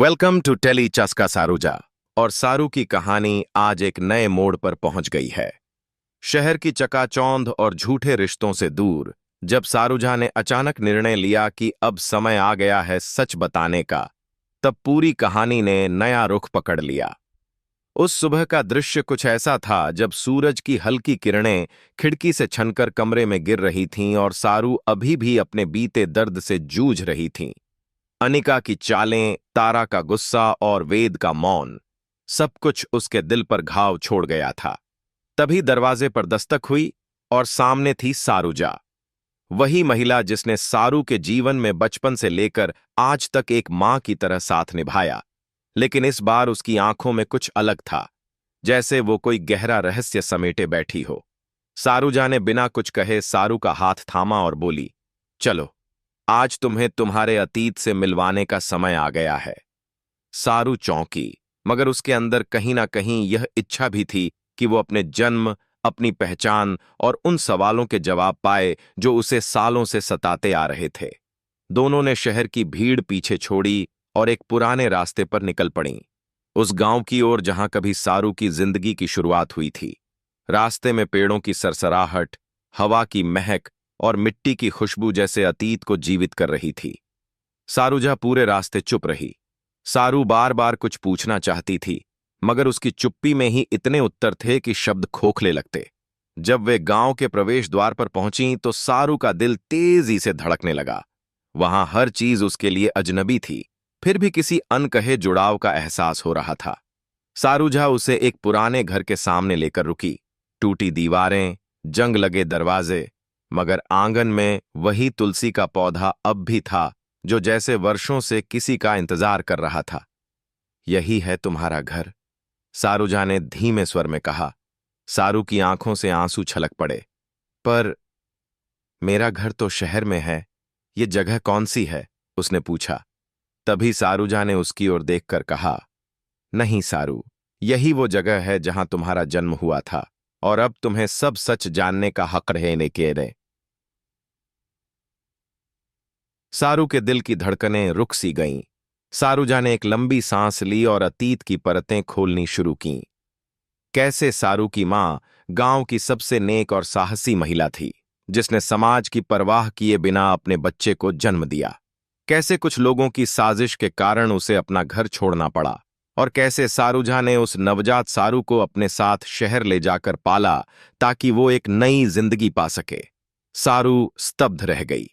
Welcome to tele चस्का सारूजा। और सारू की कहानी आज एक नए मोड़ पर पहुंच गई है। शहर की चकाचौंध और झूठे रिश्तों से दूर जब सारूजा ने अचानक निर्णय लिया कि अब समय आ गया है सच बताने का, तब पूरी कहानी ने नया रुख पकड़ लिया। उस सुबह का दृश्य कुछ ऐसा था जब सूरज की हल्की किरणें खिड़की से छनकर कमरे में गिर रही थीं और सारू अभी भी अपने बीते दर्द से जूझ रही थीं। अनिका की चालें, तारा का गुस्सा और वेद का मौन, सब कुछ उसके दिल पर घाव छोड़ गया था। तभी दरवाजे पर दस्तक हुई और सामने थी सारूजा, वही महिला जिसने सारू के जीवन में बचपन से लेकर आज तक एक मां की तरह साथ निभाया। लेकिन इस बार उसकी आंखों में कुछ अलग था, जैसे वो कोई गहरा रहस्य समेटे बैठी हो। सारूजा ने बिना कुछ कहे सारू का हाथ थामा और बोली, चलो, आज तुम्हें तुम्हारे अतीत से मिलवाने का समय आ गया है। सारू चौंकी, मगर उसके अंदर कहीं ना कहीं यह इच्छा भी थी कि वो अपने जन्म, अपनी पहचान और उन सवालों के जवाब पाए जो उसे सालों से सताते आ रहे थे। दोनों ने शहर की भीड़ पीछे छोड़ी और एक पुराने रास्ते पर निकल पड़ीं, उस गांव की ओर जहां कभी सारू की जिंदगी की शुरुआत हुई थी। रास्ते में पेड़ों की सरसराहट, हवा की महक और मिट्टी की खुशबू जैसे अतीत को जीवित कर रही थी। सारूजा पूरे रास्ते चुप रही। सारू बार बार कुछ पूछना चाहती थी, मगर उसकी चुप्पी में ही इतने उत्तर थे कि शब्द खोखले लगते। जब वे गांव के प्रवेश द्वार पर पहुंची तो सारू का दिल तेजी से धड़कने लगा। वहां हर चीज उसके लिए अजनबी थी, फिर भी किसी अनकहे जुड़ाव का एहसास हो रहा था। सारूजा उसे एक पुराने घर के सामने लेकर रुकी। टूटी दीवारें, जंग लगे दरवाजे, मगर आंगन में वही तुलसी का पौधा अब भी था जो जैसे वर्षों से किसी का इंतजार कर रहा था। यही है तुम्हारा घर, सारूजा ने धीमे स्वर में कहा। सारू की आंखों से आंसू छलक पड़े। पर मेरा घर तो शहर में है, ये जगह कौन सी है? उसने पूछा। तभी सारूजा ने उसकी ओर देखकर कहा, नहीं सारू, यही वो जगह है जहां तुम्हारा जन्म हुआ था और अब तुम्हें सब सच जानने का हक रहने के रे। सारू के दिल की धड़कनें रुक सी गईं। सारूजा ने एक लंबी सांस ली और अतीत की परतें खोलनी शुरू कीं। कैसे सारू की मां गांव की सबसे नेक और साहसी महिला थी, जिसने समाज की परवाह किए बिना अपने बच्चे को जन्म दिया। कैसे कुछ लोगों की साजिश के कारण उसे अपना घर छोड़ना पड़ा, और कैसे सारूजा ने उस नवजात सारू को अपने साथ शहर ले जाकर पाला ताकि वो एक नई जिंदगी पा सके। सारू स्तब्ध रह गई।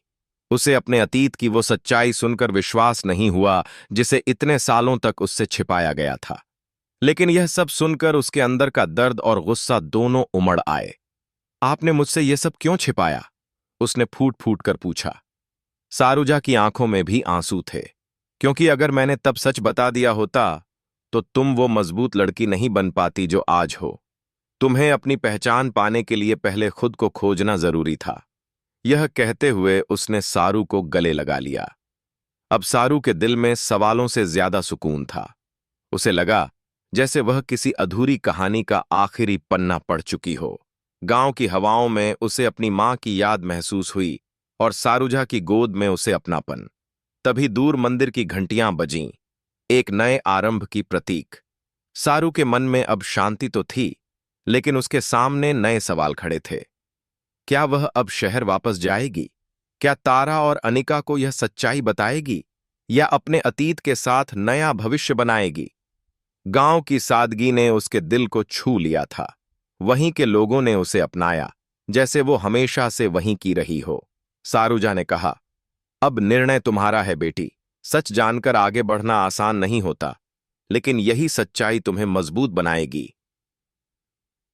उसे अपने अतीत की वो सच्चाई सुनकर विश्वास नहीं हुआ जिसे इतने सालों तक उससे छिपाया गया था। लेकिन यह सब सुनकर उसके अंदर का दर्द और गुस्सा दोनों उमड़ आए। आपने मुझसे यह सब क्यों छिपाया? उसने फूट फूट कर पूछा। सारूजा की आंखों में भी आंसू थे, क्योंकि अगर मैंने तब सच बता दिया होता तो तुम वो मजबूत लड़की नहीं बन पाती जो आज हो। तुम्हें अपनी पहचान पाने के लिए पहले खुद को खोजना जरूरी था। यह कहते हुए उसने सारू को गले लगा लिया। अब सारू के दिल में सवालों से ज्यादा सुकून था। उसे लगा जैसे वह किसी अधूरी कहानी का आखिरी पन्ना पढ़ चुकी हो। गांव की हवाओं में उसे अपनी मां की याद महसूस हुई और सारूजा की गोद में उसे अपनापन। तभी दूर मंदिर की घंटियां बजीं, एक नए आरंभ की प्रतीक। सारू के मन में अब शांति तो थी, लेकिन उसके सामने नए सवाल खड़े थे। क्या वह अब शहर वापस जाएगी? क्या तारा और अनिका को यह सच्चाई बताएगी, या अपने अतीत के साथ नया भविष्य बनाएगी? गांव की सादगी ने उसके दिल को छू लिया था। वहीं के लोगों ने उसे अपनाया, जैसे वो हमेशा से वहीं की रही हो। सारूजा ने कहा, अब निर्णय तुम्हारा है बेटी। सच जानकर आगे बढ़ना आसान नहीं होता, लेकिन यही सच्चाई तुम्हें मजबूत बनाएगी।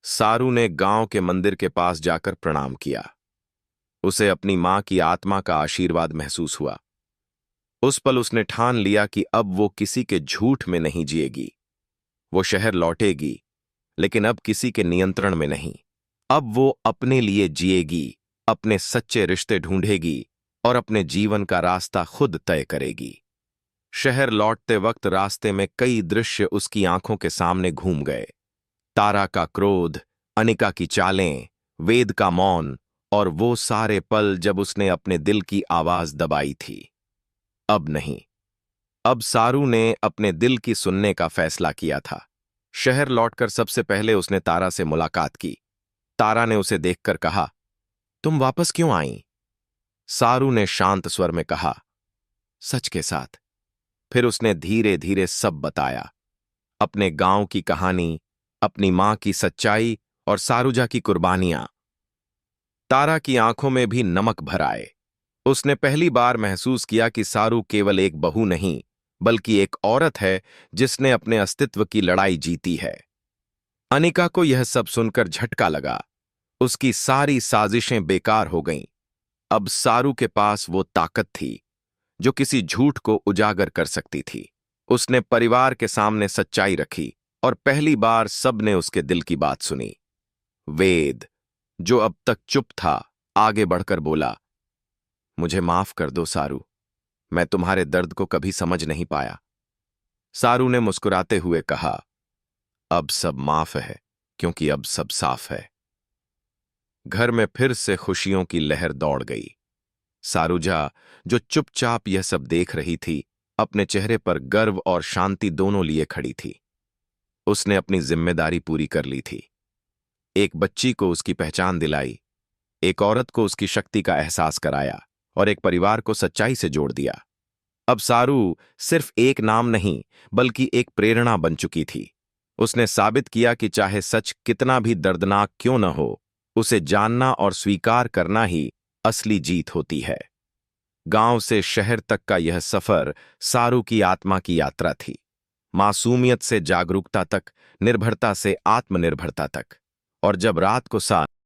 सारू ने गांव के मंदिर के पास जाकर प्रणाम किया। उसे अपनी मां की आत्मा का आशीर्वाद महसूस हुआ। उस पल उसने ठान लिया कि अब वो किसी के झूठ में नहीं जिएगी। वो शहर लौटेगी, लेकिन अब किसी के नियंत्रण में नहीं। अब वो अपने लिए जिएगी, अपने सच्चे रिश्ते ढूंढेगी और अपने जीवन का रास्ता खुद तय करेगी। शहर लौटते वक्त रास्ते में कई दृश्य उसकी आंखों के सामने घूम गए। तारा का क्रोध, अनिका की चालें, वेद का मौन और वो सारे पल जब उसने अपने दिल की आवाज दबाई थी। अब नहीं, अब सारू ने अपने दिल की सुनने का फैसला किया था। शहर लौटकर सबसे पहले उसने तारा से मुलाकात की। तारा ने उसे देखकर कहा, तुम वापस क्यों आई? सारू ने शांत स्वर में कहा, सच के साथ। फिर उसने धीरे धीरे सब बताया, अपने गांव की कहानी, अपनी मां की सच्चाई और सारूजा की कुर्बानियां। तारा की आंखों में भी नमक भर आए। उसने पहली बार महसूस किया कि सारू केवल एक बहू नहीं, बल्कि एक औरत है जिसने अपने अस्तित्व की लड़ाई जीती है। अनिका को यह सब सुनकर झटका लगा। उसकी सारी साजिशें बेकार हो गईं। अब सारू के पास वो ताकत थी जो किसी झूठ को उजागर कर सकती थी। उसने परिवार के सामने सच्चाई रखी और पहली बार सबने उसके दिल की बात सुनी। वेद, जो अब तक चुप था, आगे बढ़कर बोला, मुझे माफ कर दो सारू, मैं तुम्हारे दर्द को कभी समझ नहीं पाया। सारू ने मुस्कुराते हुए कहा, अब सब माफ है, क्योंकि अब सब साफ है। घर में फिर से खुशियों की लहर दौड़ गई। सारूजा, जो चुपचाप यह सब देख रही थी, अपने चेहरे पर गर्व और शांति दोनों लिए खड़ी थी। उसने अपनी जिम्मेदारी पूरी कर ली थी। एक बच्ची को उसकी पहचान दिलाई, एक औरत को उसकी शक्ति का एहसास कराया और एक परिवार को सच्चाई से जोड़ दिया। अब सारू सिर्फ एक नाम नहीं, बल्कि एक प्रेरणा बन चुकी थी। उसने साबित किया कि चाहे सच कितना भी दर्दनाक क्यों न हो, उसे जानना और स्वीकार करना ही असली जीत होती है। गांव से शहर तक का यह सफर सारू की आत्मा की यात्रा थी। मासूमियत से जागरूकता तक, निर्भरता से आत्मनिर्भरता तक। और जब रात को